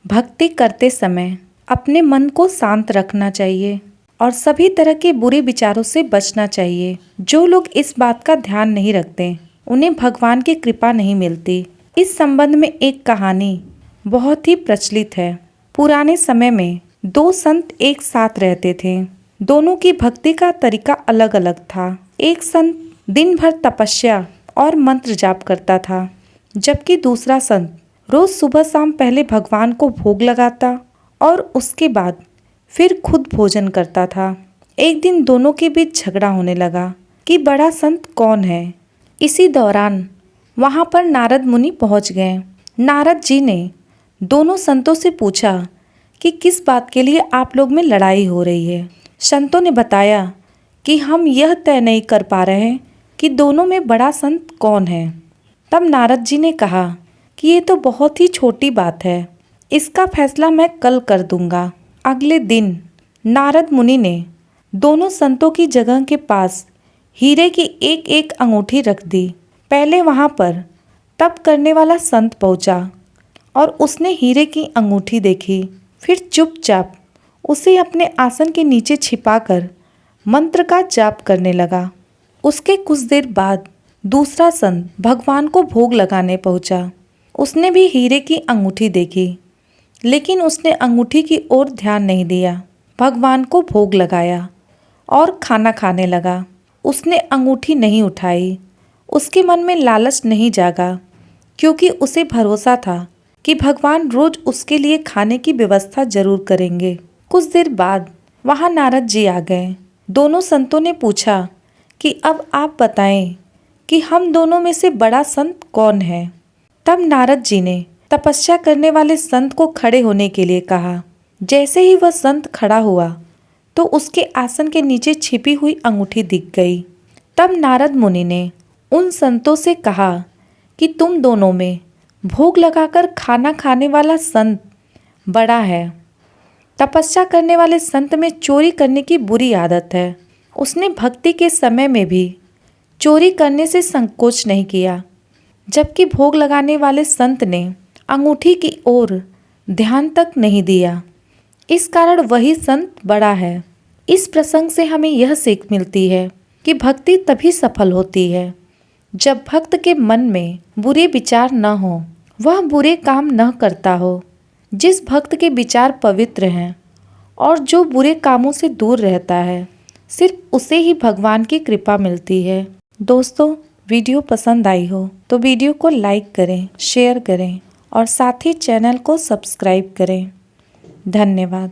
भक्ति करते समय अपने मन को शांत रखना चाहिए और सभी तरह के बुरे विचारों से बचना चाहिए। जो लोग इस बात का ध्यान नहीं रखते उन्हें भगवान की कृपा नहीं मिलती। इस संबंध में एक कहानी बहुत ही प्रचलित है। पुराने समय में दो संत एक साथ रहते थे। दोनों की भक्ति का तरीका अलग अलग था। एक संत दिन भर तपस्या और मंत्र जाप करता था, जबकि दूसरा संत रोज सुबह शाम पहले भगवान को भोग लगाता और उसके बाद फिर खुद भोजन करता था। एक दिन दोनों के बीच झगड़ा होने लगा कि बड़ा संत कौन है। इसी दौरान वहां पर नारद मुनि पहुंच गए। नारद जी ने दोनों संतों से पूछा कि किस बात के लिए आप लोग में लड़ाई हो रही है। संतों ने बताया कि हम यह तय नहीं कर पा रहे हैं कि दोनों में बड़ा संत कौन है। तब नारद जी ने कहा कि ये तो बहुत ही छोटी बात है, इसका फैसला मैं कल कर दूंगा। अगले दिन नारद मुनि ने दोनों संतों की जगह के पास हीरे की एक एक अंगूठी रख दी। पहले वहां पर तप करने वाला संत पहुंचा और उसने हीरे की अंगूठी देखी। फिर चुपचाप उसे अपने आसन के नीचे छिपाकर मंत्र का जाप करने लगा। उसके कुछ देर बाद दूसरा संत भगवान को भोग लगाने पहुंचा। उसने भी हीरे की अंगूठी देखी, लेकिन उसने अंगूठी की ओर ध्यान नहीं दिया। भगवान को भोग लगाया और खाना खाने लगा। उसने अंगूठी नहीं उठाई। उसके मन में लालच नहीं जागा, क्योंकि उसे भरोसा था कि भगवान रोज उसके लिए खाने की व्यवस्था जरूर करेंगे। कुछ देर बाद वहां नारद जी आ गए। दोनों संतों ने पूछा कि अब आप बताएं कि हम दोनों में से बड़ा संत कौन है। तब नारद जी ने तपस्या करने वाले संत को खड़े होने के लिए कहा। जैसे ही वह संत खड़ा हुआ तो उसके आसन के नीचे छिपी हुई अंगूठी दिख गई। तब नारद मुनि ने उन संतों से कहा कि तुम दोनों में भोग लगाकर खाना खाने वाला संत बड़ा है। तपस्या करने वाले संत में चोरी करने की बुरी आदत है। उसने भक्ति के समय में भी चोरी करने से संकोच नहीं किया, जबकि भोग लगाने वाले संत ने अंगूठी की ओर ध्यान तक नहीं दिया। इस कारण वही संत बड़ा है। इस प्रसंग से हमें यह सीख मिलती है कि भक्ति तभी सफल होती है जब भक्त के मन में बुरे विचार न हो, वह बुरे काम न करता हो। जिस भक्त के विचार पवित्र हैं और जो बुरे कामों से दूर रहता है, सिर्फ उसे ही भगवान की कृपा मिलती है। दोस्तों, वीडियो पसंद आई हो तो वीडियो को लाइक करें, शेयर करें और साथ ही चैनल को सब्सक्राइब करें। धन्यवाद।